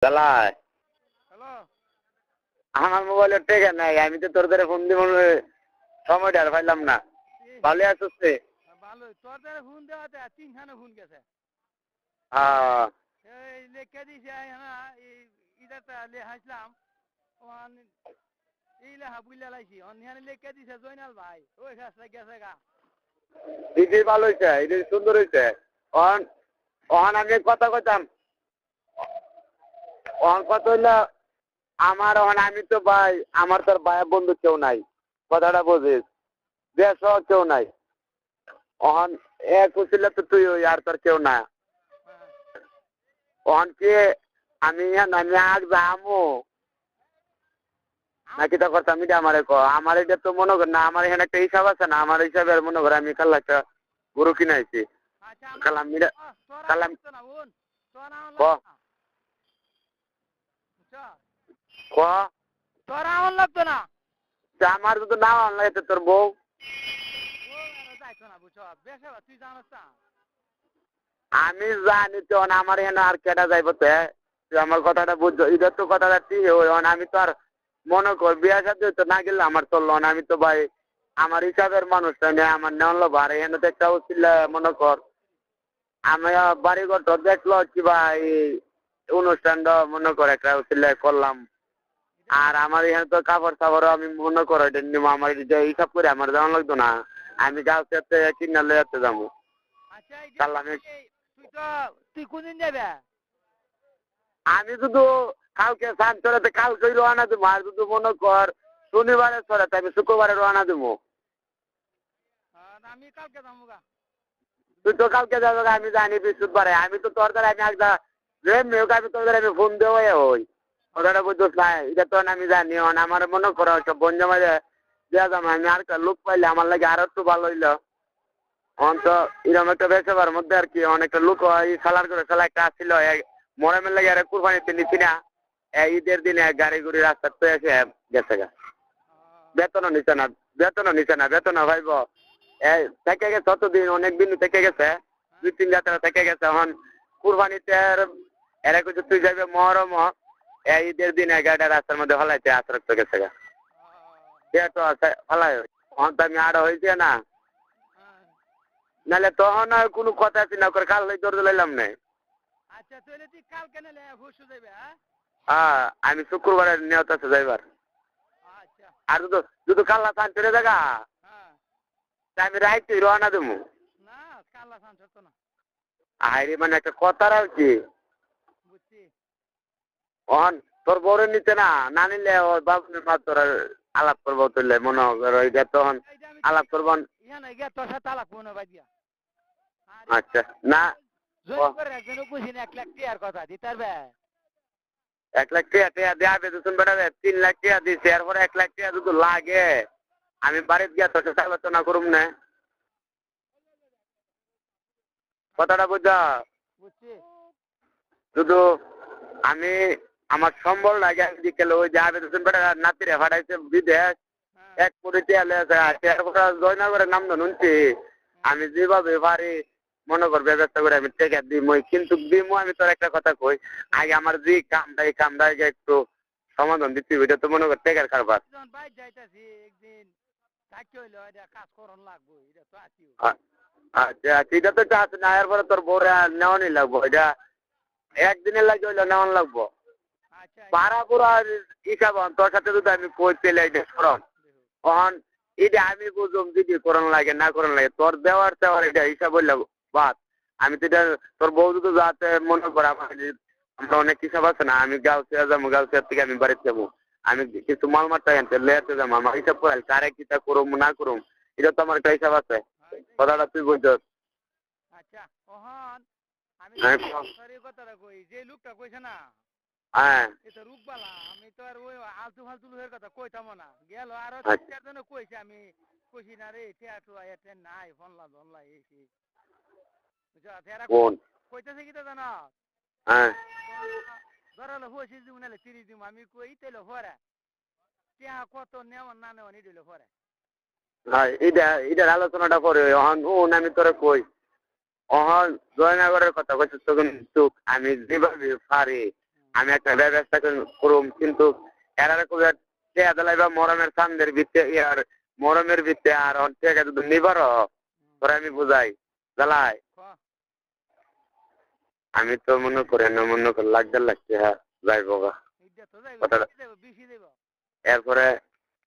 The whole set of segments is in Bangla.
চালায় হ্যালো আমার মোবাইলের টেকা নাই, আমি তো তোর ধরে ফোন দিব সময়টা আর পাইলাম না। ভালো আছিস রে? ভালো, তোর দ্বারা ফোন দেওয়াতে তিনখানে ফোন গেছে। হ্যাঁ এই লেখা দিছে হ্যাঁ এই ইদারটা লেখাইছিলাম ওখান এই লেখা বুঝলে লাইছি অন্যান্য লেখা দিছে জয়নাল ভাই ওই ফেসলা গেছে গা। দিদি ভালো হয়েছে, এটা সুন্দর হয়েছে। অন অন আমি কথা কইতাম, অন কথা হইলো আমার আমি তো ভাই, আমার তোর ভাই বন্ধু কেউ নাই, কথাটা বুঝিস, দেশ কেউ নাই। অহন এক উচিলে তো তুই ওই আর তোর কেউ না। অহন কি আমি আমি আগ যামো নাকি তা করতাম, এটা আমার আমার এটা তো মনে কর না, আমার এখানে একটা হিসাব আছে না, আমার হিসাবে মনে কর আমি কাল একটা গরু কিনাইছি। কালাম কালাম তোরা আমার লাগতো না, আমার যদি না লাগে তোর বউ যাইতো না বুঝছো বেশি তুই জানাস না। আমি জানি তো আমার এখানে আর কেটা যাইব, তুই আমার কথাটা বুঝছো, এটা তো কথাটা ঠিক আমি তো আর মনে কর বিয়া সাথে তো না গেলে আমার চললো না। আমি তো ভাই আমার হিসাবের মানুষটা নেই, আমার নেওয়ালো ভার এখানে তো একটা উচিল মনে কর আমি বাড়ি ঘর দেখলো কি ভাই অনুষ্ঠানটা মনে কর একটা উচিল করলাম। আর আমার এখানে তো কাপড় সাপড় আমি মনে করো এটা নিব, আমার হিসাব করে আমার যাওয়া লাগতো না, আমি গাছ কিনা লইতে যাবো। তুই কোনদিন যাবে? আমি শুধু কালকে সান চড়াতে কালকে রওনা দেবো, আর শুধু মনে কর শনিবারে চড়াতে আমি শুক্রবারে রওনা দেবো। আমি কালকে যাবো গা। তুই তো কালকে যাবে, আমি জানি বৃহস্পতিবারে, আমি তো তোর দ্বারা আমি একটা যে মেয়েকে আমি তোর দ্বারা আমি ফোন দেওয়া ওই ওটা বুঝছিস না, এটা তো আমি জানি। আমার মনে করো সব বন্ধু মাঝে দেওয়া যাবো, আমি আর লোক পাইলে আমার লাগে আরো একটু ভালো হইলো। তো এরকম একটা বেসবার মধ্যে আর কি অনেকটা লোক সালার করে সালা একটা আসছিল মরমের লাগে আর কুরবানিতে নিচ্ছি না, ঈদের দিনে গাড়ি গুড়ি রাস্তা তো এসে গেছে গা, বেতনও নিচ্ছে না, বেতনও নিচ্ছে না, বেতনও ভাইব থেকে গেছে অতদিন, অনেকদিন থেকে গেছে, 2-3 যাত্রা থেকে গেছে। এখন কুরবানিতে এরা কিছু তুই যাবে মহরম ঈদের দিনে গাড়িটা রাস্তার মধ্যে হলাইতে আসরক্ত গেছে গা, সে তো হলাই এখন তো আমি আরো হয়েছে না, নাহলে তখন আর কোনো কথা আছে না করে কাল হয়ে দৌড় লাইলাম না। আচ্ছা তাহলে তুই কালকে নিলে পরশু যাবে? হ্যাঁ আমি শুক্রবারে নিয়ত আছে যাইবার। আচ্ছা আর যদি কাল্লা চান চলে দেখা আমি রাইতে রওনা দেবো। না কাল্লা চান তো না আরে মানে একটা কথা আর কি বুঝছি। অন তোর বড় নিতে না না নিলে ওর বাবুর মা তোর আলাপ করবো, তুললে মনে হয় এটা তখন আলাপ করবো। তোর সাথে আলাপ কোনো বাদিয়া আচ্ছা না করে একজন বুঝি না 1 লাখ টাকার কথা দিতে পারবে? 1 লাখ টাকা দেয়া বেতন বেড়া 3 লাখ টাকা দিচ্ছে, এরপরে 1 লাখ টাকা যদি লাগে আমি বাড়িতে গিয়ে তোর সাথে আলোচনা করুম না, কথাটা বুঝা। বুঝছি শুধু আমি আমার সম্বল লাগে বিকেলে ওই যে আবেদন বেড়া নাতিরে ফাটাইছে বিদেশ 1 কোটি টাকা জয়নগরের নাম শুনছি, আমি যেভাবে পারি মনে কর ব্যবস্থা করে আমি টেকা দিমই, কিন্তু দিমো আমি তোর একটা কথা কই, আগে আমার যে কামটা এই কামটা আগে একটু সমাধান দিতে এটা তো মনে কর টেকার কারবার। বাইর যাইতাছি একদিন থাকি হইলো এটা কাজ করন লাগবো এটা তো আছিও। আচ্ছা এটা তো আছে না, এরপরে তোর বউরে নেওয়ানি লাগবো, এটা একদিনের লাগে হইলো নেওয়ান লাগবো। ভাড়া পুরা হিসাব তোর সাথে যদি আমি কই পেলে এটা করন অন এটা আমি বুঝুম যদি করন লাগে না করন লাগে, তোর দেওয়ার দেওয়ার এটা হিসাব হইলে বাদ। আমি তো এটা তোর বউ যদি যাতে মনে কর আমার আমরা অনেক হিসাব আছে না, আমি গাউসিয়া যাবো, গাউসিয়ার থেকে আমি বাড়িতে যাবো, আমি কিছু মাল মারতে আনতে লেয়াতে যাবো, আমার হিসাব করে কারে কিটা করুম না করুম এটা তো আমার একটা হিসাব আছে, কথাটা তুই বুঝছস। আচ্ছা ওহন আমি কথাটা কই যে লোকটা কইছে না হ্যাঁ এটা রূপবালা, আমি তো আর ওই আলতু ফালতু লোকের কথা কইতাম না, গেল আর জন্য কইছে আমি কইছি না রে টিয়াটু এতে নাই ফনলা ফনলা এসি কোন কইতেছে কি তো জানো? হ্যাঁ ধরালো 25 দিন নালে 30 দিন আমি কই তেলো পরে টিয়া কত নেওয়া না নেওয়া নি দিল পরে। হ্যাঁ এটার আলোচনাটা করে অহন আমি তোরে কই অহন জয়নগরের কথা কইছিস তখন চুপ, আমি যেভাবে পারি আমি একটা ব্যবস্থা করুম, কিন্তু এরা খুব টেয়া দিলাই বা মরমের চান্দের ভিত্তে ইয়ার মরমের ভিত্তে আর অর্ধেক যদি নিবার তোরা আমি বুঝাই জ্বালাই আমি তো মনে করি না, মনে করি লাগছে হ্যাঁ যাইব গা কথাটা। এরপরে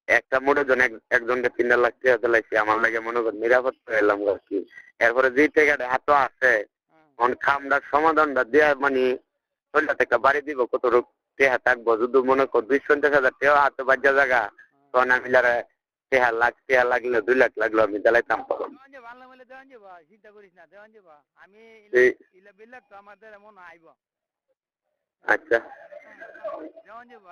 একটা মোটের জন্য একজনকে 3 লাখ টাকা দিলাইছি, আমার লাগে মনে করি নিরাপত্তা এলাম আর কি। এরপরে যে টাকাটা হাত আছে খামটার সমাধানটা দেওয়া মানে চল্লা থেকে বাড়ি দিব কত রূপ টেহা থাকবো, যদি মনে কর 250,000 টাকা হাতে বাজ্যা জায়গা তখন আমি যারা টেহা লাগলে 2 লাখ লাগলো আমি দিলাইতাম পাবো। চিন্তা করিস না, দেওয়ান যাবো আমি বিলাক তো আমাদের এমন আইব। আচ্ছা দেওয়ান যাবো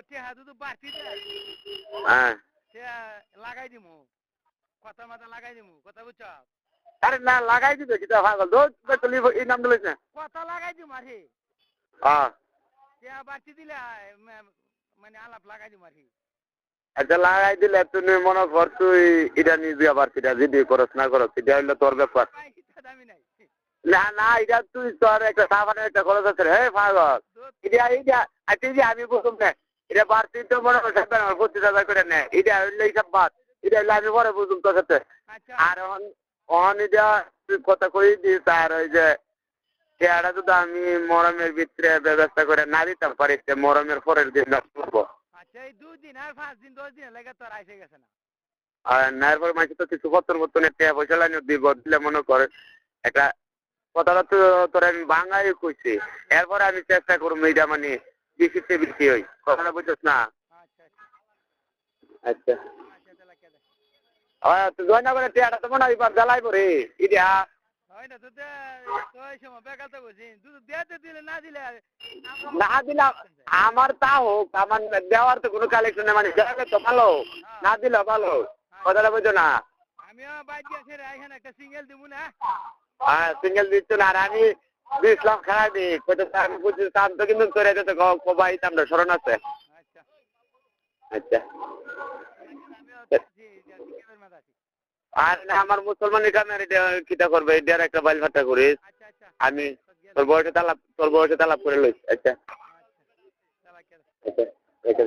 টেহা দুদু বাড়তি হ্যাঁ লাগাই দিমু, কথা মাথা লাগাই দিমু, কথা বুঝছ? আরে না লাগাই দিবে কিটা পাগল দোষ চলি এই নাম দিলিস না কথা লাগাই দিমু আরে হ্যাঁ টেহা বাড়তি দিলে মানে আলাপ লাগাই দিমু আরে। আচ্ছা লাগাই দিলে তুমি মনে কর তুই এটা নিজে আবার সেটা যদি করস না করস সেটা হইলো তোর ব্যাপার। দামি নাই না না এটা তুই তোর একটা সাবানের একটা খরচ আছে হে পাগল এটা আচ্ছা যে আমি বুঝুম না এটা বাড়তি তো মনে কর 25,000 করে নেয়, এটা হইলে হিসাব বাদ, এটা হইলে আমি পরে বুঝুম তোর সাথে। আর অন এটা তুই কথা কই দিস আর ওই যে চেহারা যদি আমি মরমের ভিতরে ব্যবস্থা করে না দিতাম পারি মরমের পরের দিন করবো। আচ্ছা এই 2 দিন আর 5 দিন 10 দিন লাগে তোর আইসে গেছে না। আর নায়ের পর মাঝে তো কিছু পত্তনের টাকা পয়সা লাইনে দিব দিলে মনে কর একটা কথাটা তো তোর আমি বাঙালি কইছি, এরপরে আমি চেষ্টা করবো এটা মানে বেশিতে বেশি হই, কথাটা বুঝছিস না? আচ্ছা আচ্ছা আচ্ছা তাহলে কে দে তুই জয়না করে টিয়াটা তো মনে হয় এবার জ্বালাই পরে ইডিয়া হয় না তো তো এই সময় বেকার তো বুঝি দুধ দিতে দিলে না দিলে না দিলাম আমার তা হোক, আমার দেওয়ার তো কোনো কালেকশন মানে দেওয়ালে তো ভালো, না দিলে ভালো, কথাটা বুঝছো না? আমিও বাইক গেছে রে এখানে একটা সিঙ্গেল দিব না। হ্যাঁ সিঙ্গেল দিচ্ছ না আর আমি 20 লাখ খারাপ দিই কত আমি বুঝছি কাম তো কিন্তু করে দিতে কবাই আমরা স্মরণ আছে। আচ্ছা আচ্ছা আর না আমার মুসলমানের কারণে এটা কিটা করবে এটার একটা বাইল ভাটা করিস আমি তোর বয়সে তালাপ করে লইস। আচ্ছা আচ্ছা